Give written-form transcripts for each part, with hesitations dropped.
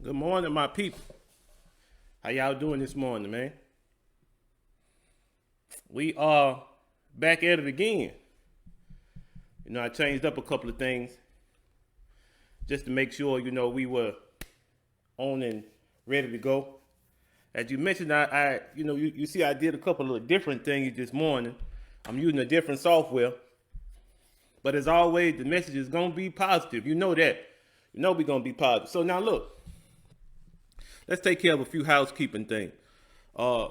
Good morning, my people. How y'all doing this morning, man? We are back at it again. I changed up a couple of things just to make sure, we were on and ready to go. As you mentioned, you see, I did a couple of different things this morning. I'm using a different software, but as always, the message is gonna be positive. You know that. We're gonna be positive. So now look, let's take care of a few housekeeping things. Uh,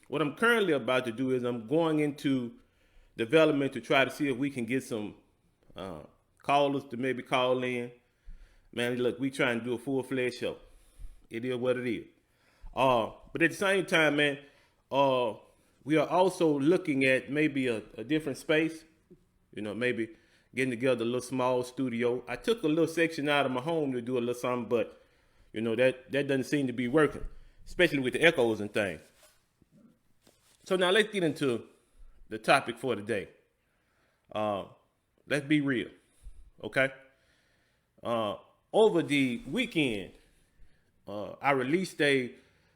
what I'm currently about to do is I'm going into development to try to see if we can get some callers to maybe call in. Man, look, we trying to do a full-fledged show. It is what it is. But at the same time, man, we are also looking at maybe a different space. Maybe getting together a little small studio. I took a little section out of my home to do a little something, but that doesn't seem to be working, especially with the echoes and things. So now let's get into the topic for today. Let's be real, okay? Over the weekend, I released a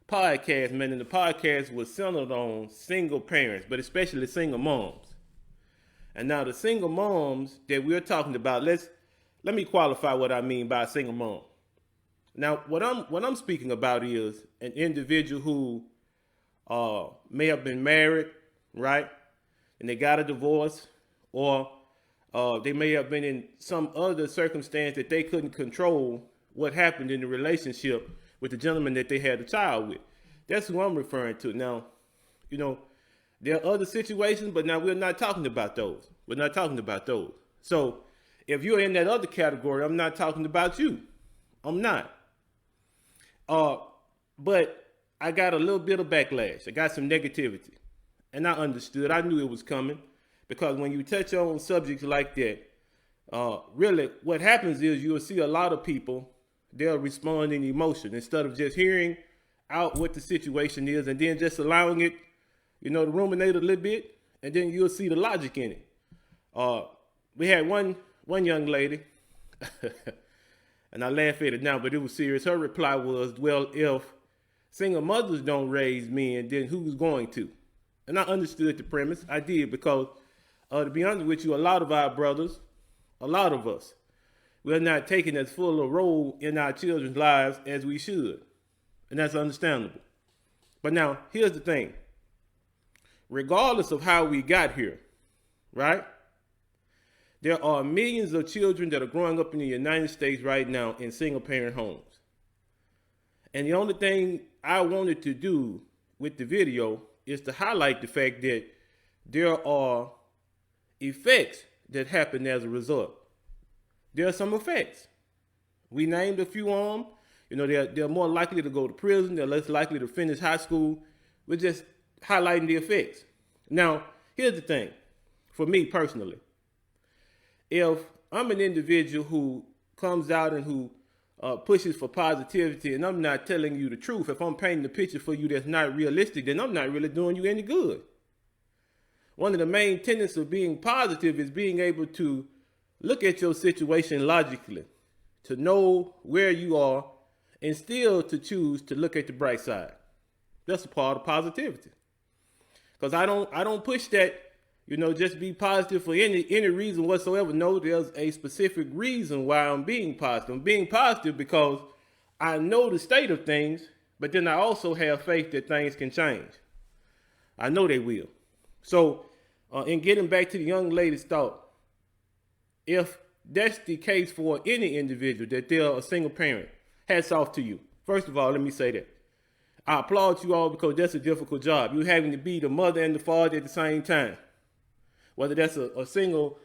podcast, man, and the podcast was centered on single parents, but especially single moms. And now the single moms that we're talking about, let me qualify what I mean by a single mom. Now, what I'm speaking about is an individual who may have been married, right, and they got a divorce, or they may have been in some other circumstance that they couldn't control what happened in the relationship with the gentleman that they had a child with. That's who I'm referring to. Now, there are other situations, but now we're not talking about those. We're not talking about those. So if you're in that other category, I'm not talking about you. I'm not. But I got a little bit of backlash. I got some negativity. And I understood. I knew it was coming. Because when you touch on subjects like that, really what happens is you'll see a lot of people, they'll respond in emotion instead of just hearing out what the situation is and then just allowing it, to ruminate a little bit, and then you'll see the logic in it. We had one young lady, and I laugh at it now, but it was serious. Her reply was, well, if single mothers don't raise men, then who's going to? And I understood the premise. I did, because to be honest with you, a lot of our brothers, a lot of us, we're not taking as full a role in our children's lives as we should. And that's understandable. But now, here's the thing. Regardless of how we got here, right? There are millions of children that are growing up in the United States right now in single parent homes. And the only thing I wanted to do with the video is to highlight the fact that there are effects that happen as a result. There are some effects. We named a few of them. They're more likely to go to prison. They're less likely to finish high school. We're just highlighting the effects. Now, here's the thing. For me personally, if I'm an individual who comes out and who pushes for positivity, and I'm not telling you the truth, if I'm painting a picture for you that's not realistic, then I'm not really doing you any good. One of the main tenets of being positive is being able to look at your situation logically, to know where you are, and still to choose to look at the bright side. That's a part of positivity. Because I don't push that, just be positive for any reason whatsoever. No, there's a specific reason why I'm being positive. I'm being positive because I know the state of things, but then I also have faith that things can change. I know they will. So, in getting back to the young lady's thought, if that's the case for any individual, that they're a single parent, hats off to you. First of all, let me say that. I applaud you all because that's a difficult job. You're having to be the mother and the father at the same time. Whether that's a single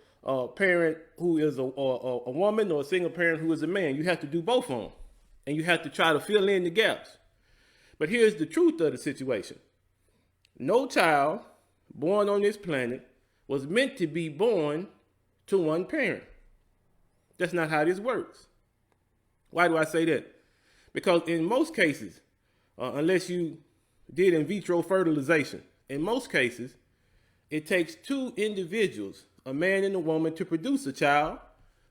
parent who is a woman or a single parent who is a man, you have to do both of them. And you have to try to fill in the gaps. But here's the truth of the situation. No child born on this planet was meant to be born to one parent. That's not how this works. Why do I say that? Because in most cases, unless you did in vitro fertilization, in most cases, it takes two individuals, a man and a woman, to produce a child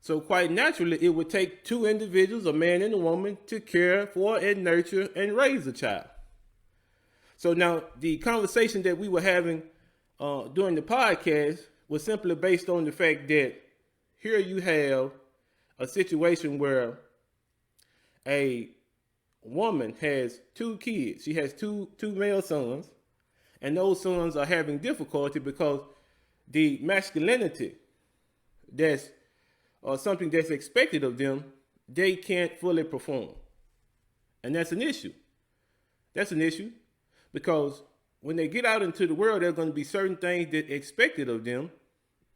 So quite naturally, it would take two individuals, a man and a woman, to care for and nurture and raise a child. So now the conversation that we were having during the podcast was simply based on the fact that here you have a situation where a woman has two kids. She has two male sons, and those sons are having difficulty because the masculinity that's something that's expected of them, they can't fully perform. And that's an issue. That's an issue because when they get out into the world, there are going to be certain things that are expected of them.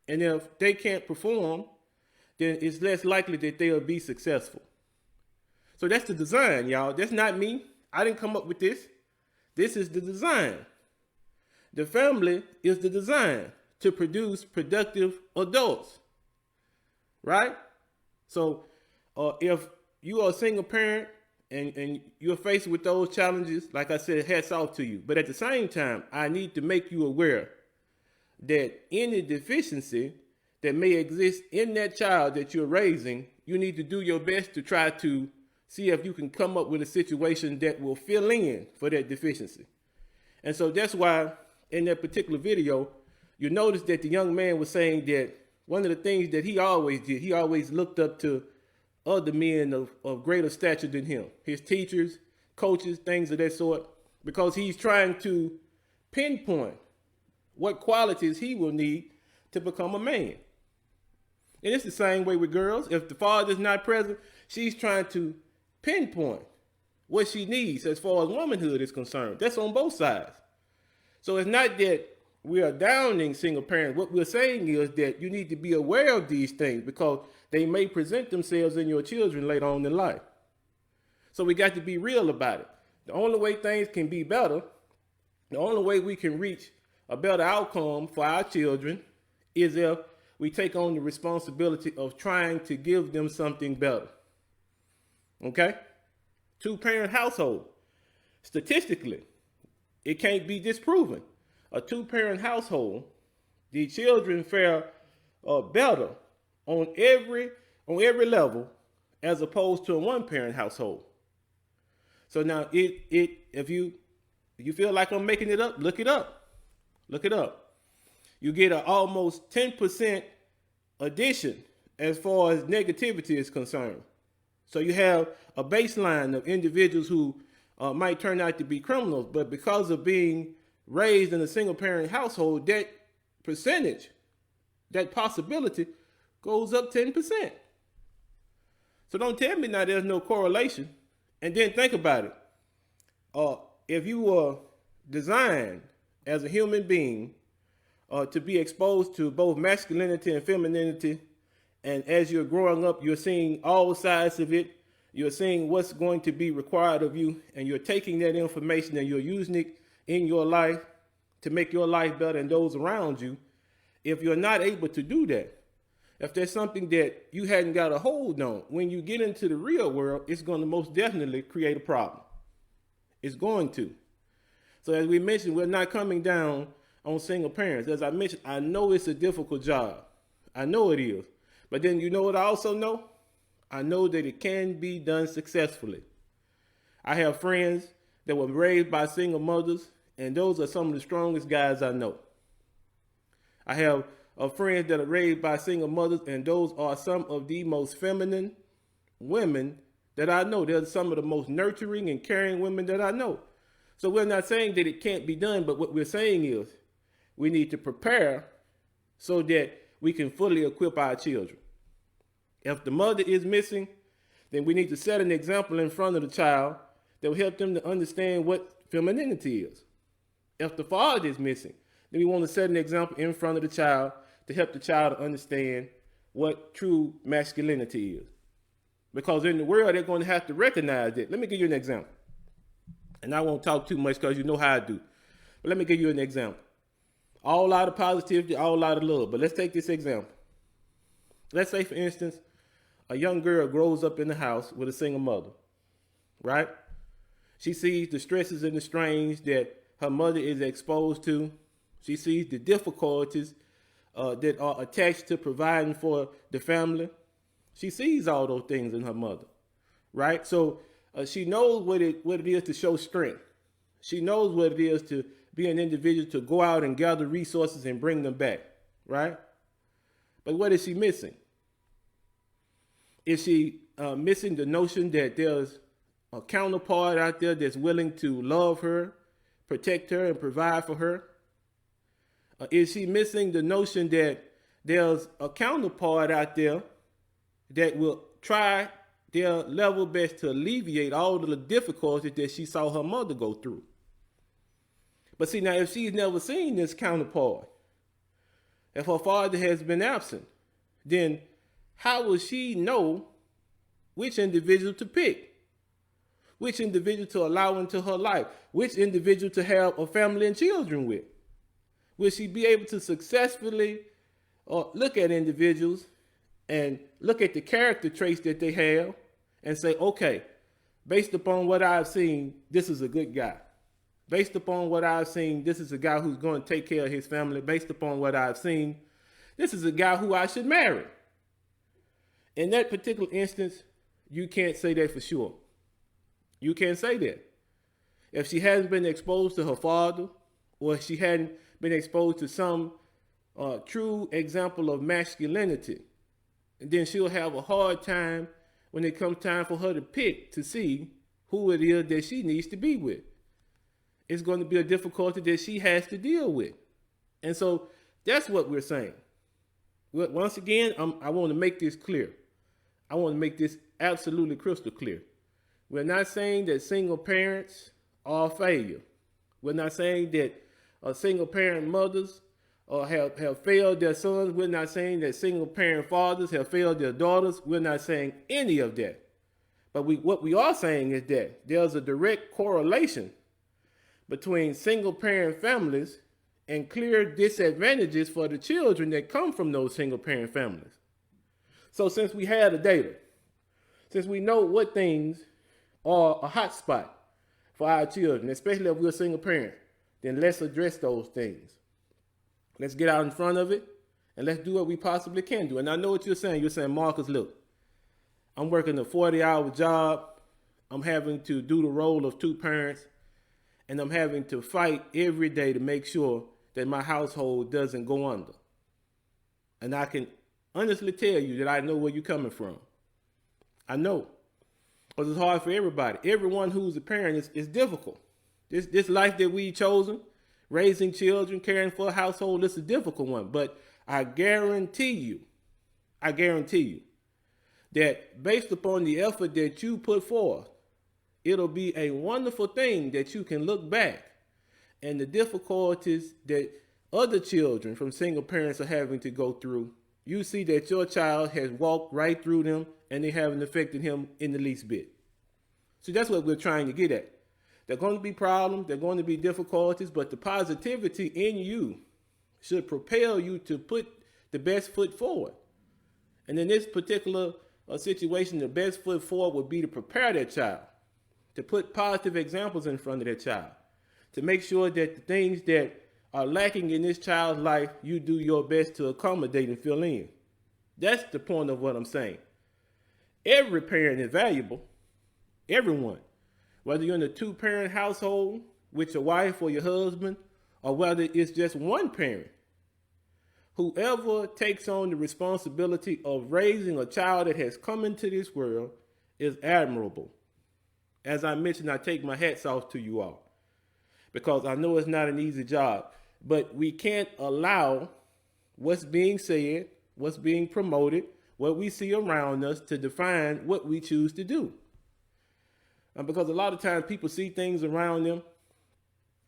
And if they can't perform, then it's less likely that they'll be successful. So that's the design, y'all. That's not me. I didn't come up with this. This is the design. The family is the design to produce productive adults. Right? So if you are a single parent and you're faced with those challenges, like I said, hats off to you. But at the same time, I need to make you aware that any deficiency that may exist in that child that you're raising, you need to do your best to try to see if you can come up with a situation that will fill in for that deficiency. And so that's why in that particular video, you notice that the young man was saying that one of the things that he always did, he always looked up to other men of greater stature than him, his teachers, coaches, things of that sort, because he's trying to pinpoint what qualities he will need to become a man. And it's the same way with girls. If the father's not present, she's trying to pinpoint what she needs as far as womanhood is concerned. That's on both sides. So it's not that we are downing single parents. What we're saying is that you need to be aware of these things because they may present themselves in your children later on in life. So we got to be real about it. The only way things can be better, the only way we can reach a better outcome for our children is if we take on the responsibility of trying to give them something better. Okay? Two-parent household. Statistically, it can't be disproven. A two-parent household, the children fare better on every level as opposed to a one-parent household. So now, if you feel like I'm making it up, look it up. Look it up. You get an almost 10% addition as far as negativity is concerned. So you have a baseline of individuals who might turn out to be criminals, but because of being raised in a single parent household, that percentage, that possibility goes up 10%. So don't tell me now there's no correlation. And then think about it. If you were designed as a human being to be exposed to both masculinity and femininity, and as you're growing up, you're seeing all sides of it, you're seeing what's going to be required of you, and you're taking that information and you're using it in your life to make your life better and those around you. If you're not able to do that, if there's something that you hadn't got a hold on, when you get into the real world, it's going to most definitely create a problem. It's going to. So as we mentioned, we're not coming down on single parents. As I mentioned, I know it's a difficult job. I know it is. But then you know what I also know? I know that it can be done successfully. I have friends that were raised by single mothers, and those are some of the strongest guys I know. I have friends that are raised by single mothers, and those are some of the most feminine women that I know. They're some of the most nurturing and caring women that I know. So we're not saying that it can't be done, but what we're saying is we need to prepare so that we can fully equip our children. If the mother is missing, then we need to set an example in front of the child that will help them to understand what femininity is. If the father is missing, then we want to set an example in front of the child to help the child to understand what true masculinity is. Because in the world, they're going to have to recognize it. Let me give you an example. And I won't talk too much because you know how I do. But let me give you an example. All out of positivity, all out of love. But let's take this example. Let's say, for instance, a young girl grows up in the house with a single mother, right? She sees the stresses and the strains that her mother is exposed to. She sees the difficulties that are attached to providing for the family. She sees all those things in her mother, right? So she knows what it is to show strength. She knows what it is to be an individual to go out and gather resources and bring them back, right? But what is she missing? Is she missing the notion that there's a counterpart out there that's willing to love her, protect her, and provide for her? Is she missing the notion that there's a counterpart out there that will try their level best to alleviate all of the difficulties that she saw her mother go through? But see, now if she's never seen this counterpart, if her father has been absent, then how will she know which individual to pick? Which individual to allow into her life? Which individual to have a family and children with? Will she be able to successfully look at individuals and look at the character traits that they have and say, okay, based upon what I've seen, this is a good guy. Based upon what I've seen, this is a guy who's going to take care of his family. Based upon what I've seen, this is a guy who I should marry. In that particular instance, you can't say that for sure. You can't say that. If she hasn't been exposed to her father, or if she hadn't been exposed to some true example of masculinity, then she'll have a hard time when it comes time for her to pick to see who it is that she needs to be with. It's going to be a difficulty that she has to deal with. And so that's what we're saying. Once again, I want to make this clear. I want to make this absolutely crystal clear. We're not saying that single parents are a failure. We're not saying that single parent mothers have failed their sons. We're not saying that single parent fathers have failed their daughters. We're not saying any of that. But what we are saying is that there's a direct correlation between single parent families and clear disadvantages for the children that come from those single parent families. So since we have the data, since we know what things are a hot spot for our children, especially if we're a single parent, then let's address those things. Let's get out in front of it and let's do what we possibly can do. And I know what you're saying. You're saying, Marcus, look, I'm working a 40-hour job. I'm having to do the role of two parents. And I'm having to fight every day to make sure that my household doesn't go under. And I can honestly tell you that I know where you're coming from. I know. Because it's hard for everybody. Everyone who's a parent is difficult. This life that we've chosen, raising children, caring for a household, it's a difficult one. But I guarantee you that based upon the effort that you put forth, it'll be a wonderful thing that you can look back and the difficulties that other children from single parents are having to go through. You see that your child has walked right through them and they haven't affected him in the least bit. So that's what we're trying to get at. There are going to be problems, there are going to be difficulties, but the positivity in you should propel you to put the best foot forward. And in this particular situation, the best foot forward would be to prepare that child, to put positive examples in front of that child, to make sure that the things that are lacking in this child's life, you do your best to accommodate and fill in. That's the point of what I'm saying. Every parent is valuable. Everyone. Whether you're in a two-parent household with your wife or your husband, or whether it's just one parent. Whoever takes on the responsibility of raising a child that has come into this world is admirable. As I mentioned, I take my hats off to you all because I know it's not an easy job, but we can't allow what's being said, what's being promoted, what we see around us to define what we choose to do. Because a lot of times people see things around them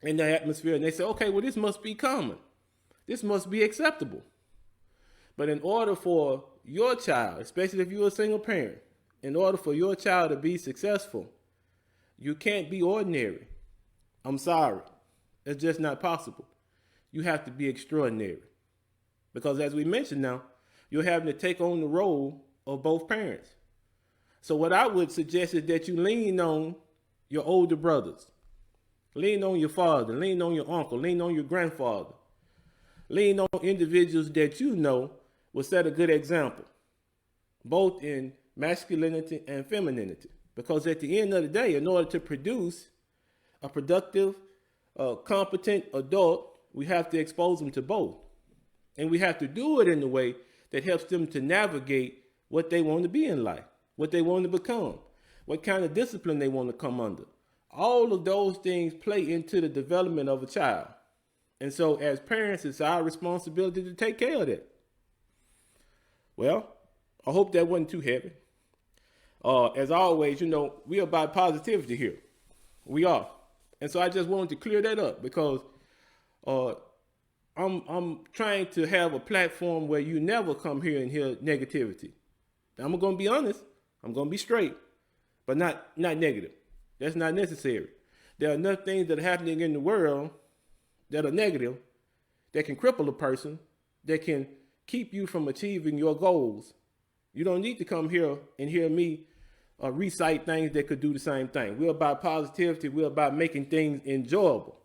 in the atmosphere and they say, okay, well, this must be common. This must be acceptable. But in order for your child, especially if you're a single parent, in order for your child to be successful, you can't be ordinary. I'm sorry. It's just not possible. You have to be extraordinary. Because as we mentioned now, you're having to take on the role of both parents. So what I would suggest is that you lean on your older brothers. Lean on your father. Lean on your uncle. Lean on your grandfather. Lean on individuals that you know will set a good example. both in masculinity and femininity. Because at the end of the day, in order to produce a productive, competent adult, we have to expose them to both. And we have to do it in a way that helps them to navigate what they want to be in life, what they want to become, what kind of discipline they want to come under. All of those things play into the development of a child. And so as parents, it's our responsibility to take care of that. Well, I hope that wasn't too heavy. As always, we're about positivity here. We are. And so I just wanted to clear that up because I'm trying to have a platform where you never come here and hear negativity. Now, I'm going to be honest. I'm going to be straight, but not negative. That's not necessary. There are enough things that are happening in the world that are negative, that can cripple a person, that can keep you from achieving your goals. You don't need to come here and hear me recite things that could do the same thing. We're about positivity. We're about making things enjoyable.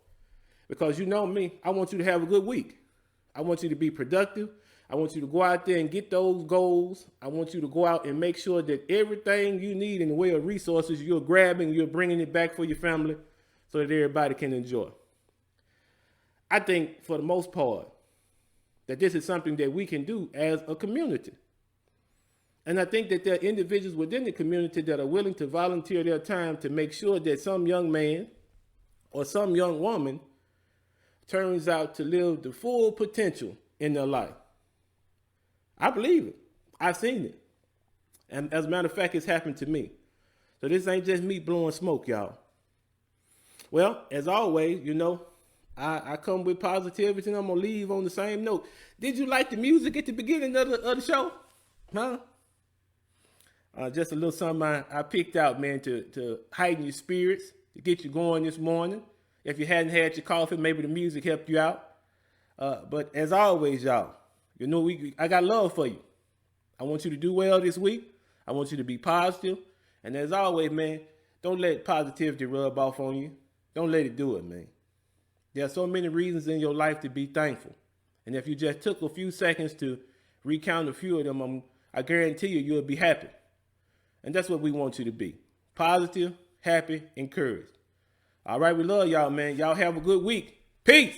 Because you know me, I want you to have a good week. I want you to be productive. I want you to go out there and get those goals. I want you to go out and make sure that everything you need in the way of resources, you're grabbing, you're bringing it back for your family so that everybody can enjoy. I think for the most part that this is something that we can do as a community. And I think that there are individuals within the community that are willing to volunteer their time to make sure that some young man or some young woman turns out to live the full potential in their life. I believe it. I've seen it. And as a matter of fact, it's happened to me. So this ain't just me blowing smoke, y'all. Well, as always, I come with positivity and I'm going to leave on the same note. Did you like the music at the beginning of the show? Huh? Just a little something I picked out, man, to heighten your spirits, to get you going this morning. If you hadn't had your coffee, maybe the music helped you out. But as always, y'all, I got love for you. I want you to do well this week. I want you to be positive. And as always, man, don't let positivity rub off on you. Don't let it do it, man. There are so many reasons in your life to be thankful. And if you just took a few seconds to recount a few of them, I guarantee you'll be happy. And that's what we want you to be. Positive, happy, encouraged. All right, we love y'all, man. Y'all have a good week. Peace.